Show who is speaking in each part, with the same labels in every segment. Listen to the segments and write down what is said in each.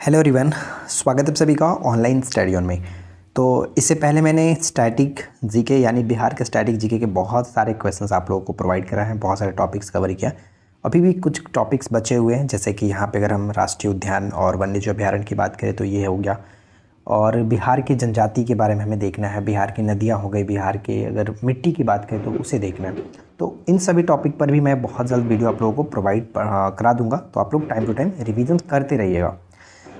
Speaker 1: Hello everyone, स्वागत है सभी का ऑनलाइन स्टडी ऑन में। तो इससे पहले मैंने स्टैटिक जीके यानी बिहार के स्टैटिक जीके के बहुत सारे क्वेश्चंस आप लोगों को प्रोवाइड करा हैं, बहुत सारे टॉपिक्स कवर किया। अभी भी कुछ टॉपिक्स बचे हुए हैं, जैसे कि यहाँ पे अगर हम राष्ट्रीय उद्यान और वन्यजीव अभयारण्य की बात करें तो ये हो गया, और बिहार की जनजाति के बारे में हमें देखना है, बिहार की नदियाँ हो गई, बिहार के अगर मिट्टी की बात करें तो उसे देखना है। तो इन सभी टॉपिक पर भी मैं बहुत जल्द वीडियो आप लोगों को प्रोवाइड करा दूँगा, तो आप लोग टाइम टू टाइम रिविज़न करते रहिएगा।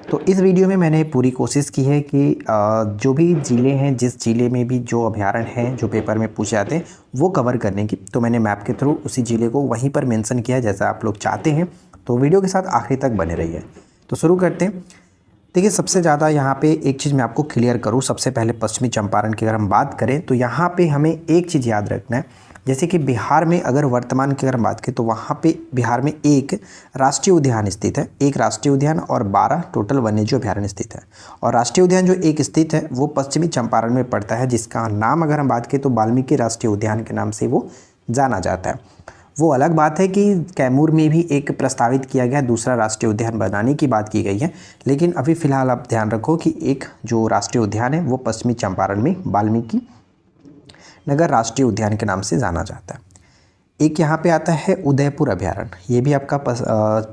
Speaker 1: तो इस वीडियो में मैंने पूरी कोशिश की है कि जो भी ज़िले हैं, जिस ज़िले में भी जो अभयारण्य हैं जो पेपर में पूछे जाते हैं वो कवर करने की, तो मैंने मैप के थ्रू उसी ज़िले को वहीं पर मेंशन किया है जैसा आप लोग चाहते हैं। तो वीडियो के साथ आखिरी तक बने रहिए। तो शुरू करते हैं। देखिए, सबसे ज़्यादा यहाँ पे एक चीज़ मैं आपको क्लियर करूँ। सबसे पहले पश्चिमी चंपारण की अगर हम बात करें तो यहाँ पे हमें एक चीज़ याद रखना है, जैसे कि बिहार में अगर वर्तमान की अगर हम बात करें तो वहाँ पे बिहार में एक राष्ट्रीय उद्यान स्थित है, एक राष्ट्रीय उद्यान और 12 टोटल वन्यजीव अभयारण्य स्थित है। और राष्ट्रीय उद्यान जो एक स्थित है वो पश्चिमी चंपारण में पड़ता है, जिसका नाम अगर हम बात करें तो वाल्मीकि राष्ट्रीय उद्यान के नाम से वो जाना जाता है। वो अलग बात है कि कैमूर में भी एक प्रस्तावित किया गया दूसरा राष्ट्रीय उद्यान बनाने की बात की गई है, लेकिन अभी फ़िलहाल आप ध्यान रखो कि एक जो राष्ट्रीय उद्यान है वो पश्चिमी चंपारण में वाल्मीकि नगर राष्ट्रीय उद्यान के नाम से जाना जाता है। एक यहाँ पे आता है उदयपुर अभयारण्य, ये भी आपका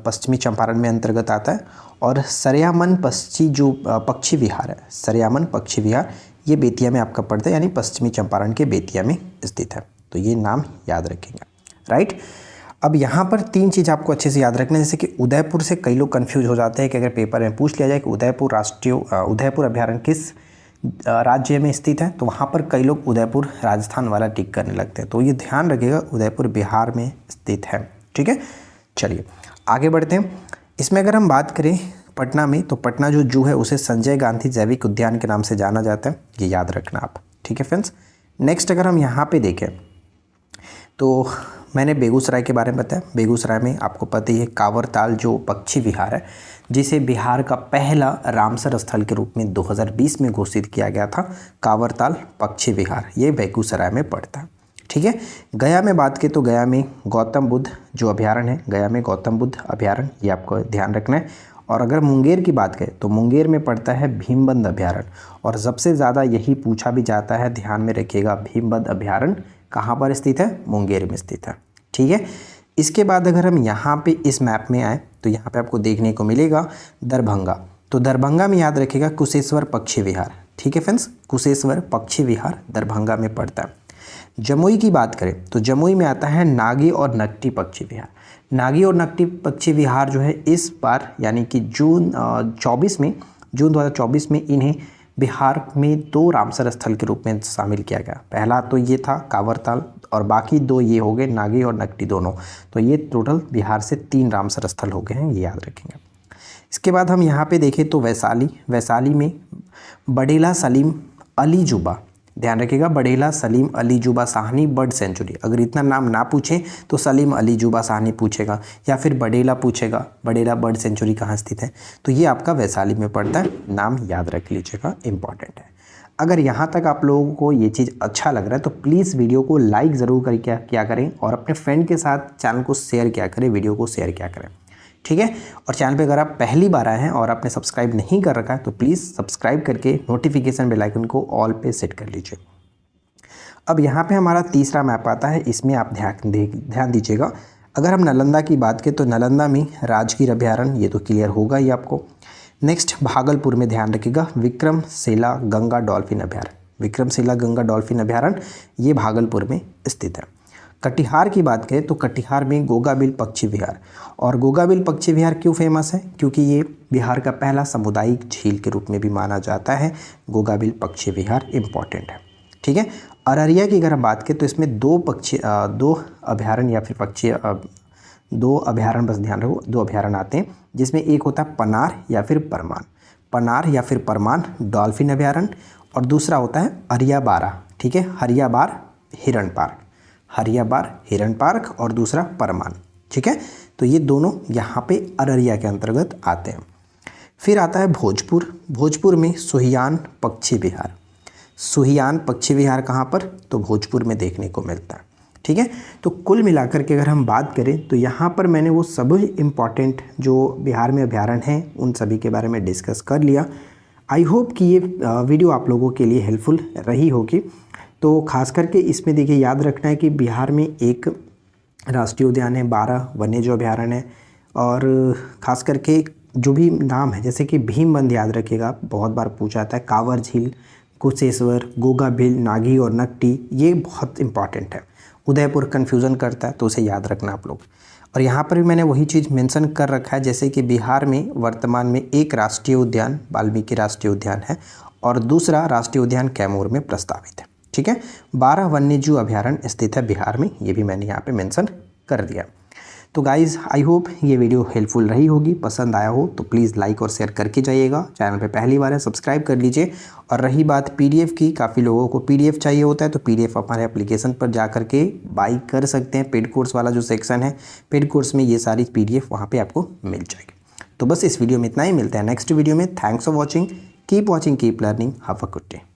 Speaker 1: पश्चिमी चंपारण में अंतर्गत आता है। और सरयामन पक्षी विहार है, सरयामन पक्षी विहार, ये बेतिया में आपका पड़ता है, यानी पश्चिमी चंपारण के बेतिया में स्थित है। तो ये नाम याद रखेंगे, राइट। अब यहाँ पर तीन चीज़ आपको अच्छे से याद रखना है, जैसे कि उदयपुर से कई लोग कंफ्यूज हो जाते हैं कि अगर पेपर में पूछ लिया जाए कि उदयपुर अभयारण्य किस राज्य में स्थित है, तो वहाँ पर कई लोग उदयपुर राजस्थान वाला टिक करने लगते हैं। तो ये ध्यान रखिएगा, उदयपुर बिहार में स्थित है, ठीक है। चलिए आगे बढ़ते हैं। इसमें अगर हम बात करें पटना में, तो पटना जो जू है उसे संजय गांधी जैविक उद्यान के नाम से जाना जाता है, ये याद रखना आप, ठीक है फ्रेंड्स। नेक्स्ट अगर हम यहाँ पे देखें तो मैंने बेगूसराय के बारे में बताया। बेगूसराय में आपको पता ही है कांवरताल जो पक्षी विहार है, जिसे बिहार का पहला रामसर स्थल के रूप में 2020 में घोषित किया गया था। कांवरताल पक्षी विहार ये बेगूसराय में पड़ता है, ठीक है। गया में बात करें तो गया में गौतम बुद्ध जो अभयारण्य है, गया में गौतम बुद्ध अभयारण्य, ये आपको ध्यान रखना है। और अगर मुंगेर की बात करें तो मुंगेर में पड़ता है भीमबंध अभयारण्य, और सबसे ज़्यादा यही पूछा भी जाता है, ध्यान में रखिएगा, भीमबंध अभयारण्य कहाँ पर स्थित है? मुंगेर में स्थित है, ठीक है। इसके बाद अगर हम यहाँ पे इस मैप में आए तो यहाँ पे आपको देखने को मिलेगा दरभंगा। तो दरभंगा में याद रखिएगा कुशेश्वर पक्षी विहार, ठीक है फ्रेंड्स, कुशेश्वर पक्षी विहार दरभंगा में पड़ता है। जमुई की बात करें तो जमुई में आता है नागी और नकटी पक्षी विहार। नागी और नकटी पक्षी विहार जो है इस बार यानी कि जून 2024 में इन्हें बिहार में 2 रामसर स्थल के रूप में शामिल किया गया। पहला तो ये था कांवरताल, और बाकी 2 ये हो गए नागी और नकटी दोनों। तो ये टोटल बिहार से 3 रामसर स्थल हो गए हैं, ये याद रखेंगे। इसके बाद हम यहाँ पे देखें तो वैशाली में बड़ेला सलीम अली जुबा, ध्यान रखिएगा, बड़ेला सलीम अली जुबा साहनी बर्ड सेंचुरी। अगर इतना नाम ना पूछें तो सलीम अली जुबा साहनी पूछेगा, या फिर बड़ेला पूछेगा, बड़ेला बर्ड सेंचुरी कहाँ स्थित है, तो ये आपका वैशाली में पड़ता है। नाम याद रख लीजिएगा, इंपॉर्टेंट है। अगर यहाँ तक आप लोगों को ये चीज़ अच्छा लग रहा है तो प्लीज़ वीडियो को लाइक ज़रूर करके क्या करें, और अपने फ्रेंड के साथ चैनल को शेयर क्या करें, वीडियो को शेयर क्या करें, ठीक है। और चैनल पे अगर आप पहली बार आए हैं और आपने सब्सक्राइब नहीं कर रखा है तो प्लीज़ सब्सक्राइब करके नोटिफिकेशन बेल आइकन को ऑल पे सेट कर लीजिए। अब यहाँ पे हमारा तीसरा मैप आता है, इसमें आप ध्यान दीजिएगा। अगर हम नालंदा की बात करें तो नालंदा में राजगीर अभयारण्य, ये तो क्लियर होगा ही आपको। नेक्स्ट भागलपुर में ध्यान रखिएगा विक्रमशिला गंगा डॉल्फिन अभयारण्य, विक्रमशिला गंगा डॉल्फिन अभयारण्य ये भागलपुर में स्थित है। कटिहार की बात करें तो कटिहार में गोगाबिल पक्षी विहार, और गोगाबिल पक्षी विहार क्यों फेमस है? क्योंकि ये बिहार का पहला सामुदायिक झील के रूप में भी माना जाता है। गोगाबिल पक्षी विहार इंपॉर्टेंट है, ठीक है। अररिया की अगर हम बात करें तो इसमें 2 अभयारण्य या फिर पक्षी 2 अभयारण्य, बस ध्यान रखो 2 अभयारण्य आते हैं, जिसमें एक होता है पनार या फिर परमान, पनार या फिर परमान डॉल्फिन अभयारण्य, और दूसरा होता है अरियाबारा, ठीक है, हरियाबार हिरण पार्क, हरियाबार हिरण पार्क, और दूसरा परमान, ठीक है। तो ये दोनों यहाँ पे अररिया के अंतर्गत आते हैं। फिर आता है भोजपुर, भोजपुर में सुहियान पक्षी विहार, सुहियान पक्षी विहार कहाँ पर? तो भोजपुर में देखने को मिलता है, ठीक है। तो कुल मिलाकर के अगर हम बात करें तो यहाँ पर मैंने वो सभी इम्पॉर्टेंट जो बिहार में अभयारण्य हैं उन सभी के बारे में डिस्कस कर लिया। आई होप कि ये वीडियो आप लोगों के लिए हेल्पफुल रही होगी। तो खास करके इसमें देखिए याद रखना है कि बिहार में एक राष्ट्रीय उद्यान है, 12 वन्यजीव अभयारण्य है, और ख़ास करके जो भी नाम है जैसे कि भीमबंध याद रखिएगा, बहुत बार पूछा जाता है, कांवर झील, कुशेश्वर, गोगा भील, नागी और नकटी, ये बहुत इंपॉर्टेंट है। उदयपुर कन्फ्यूज़न करता है तो उसे याद रखना आप लोग। और यहाँ पर भी मैंने वही चीज़ मेंशन कर रखा है जैसे कि बिहार में वर्तमान में एक राष्ट्रीय उद्यान वाल्मीकि राष्ट्रीय उद्यान है और दूसरा राष्ट्रीय उद्यान कैमूर में प्रस्तावित है। ठीक है, 12 वन्यजीव अभयारण्य स्थित है बिहार में, ये भी मैंने यहाँ पे मेंशन कर दिया। तो गाइज़ आई होप ये वीडियो हेल्पफुल रही होगी। पसंद आया हो तो प्लीज़ लाइक और शेयर करके जाइएगा। चैनल पे पहली बार है सब्सक्राइब कर लीजिए। और रही बात पीडीएफ की, काफ़ी लोगों को पीडीएफ चाहिए होता है तो पीडीएफ हमारे एप्लीकेशन पर जा करके बाई कर सकते हैं। पेड कोर्स वाला जो सेक्शन है, पेड कोर्स में ये सारी पीडीएफ वहाँ पर आपको मिल जाएगी। तो बस इस वीडियो में इतना ही, मिलता है नेक्स्ट वीडियो में। Thanks for watching, keep watching, keep learning, have a good day.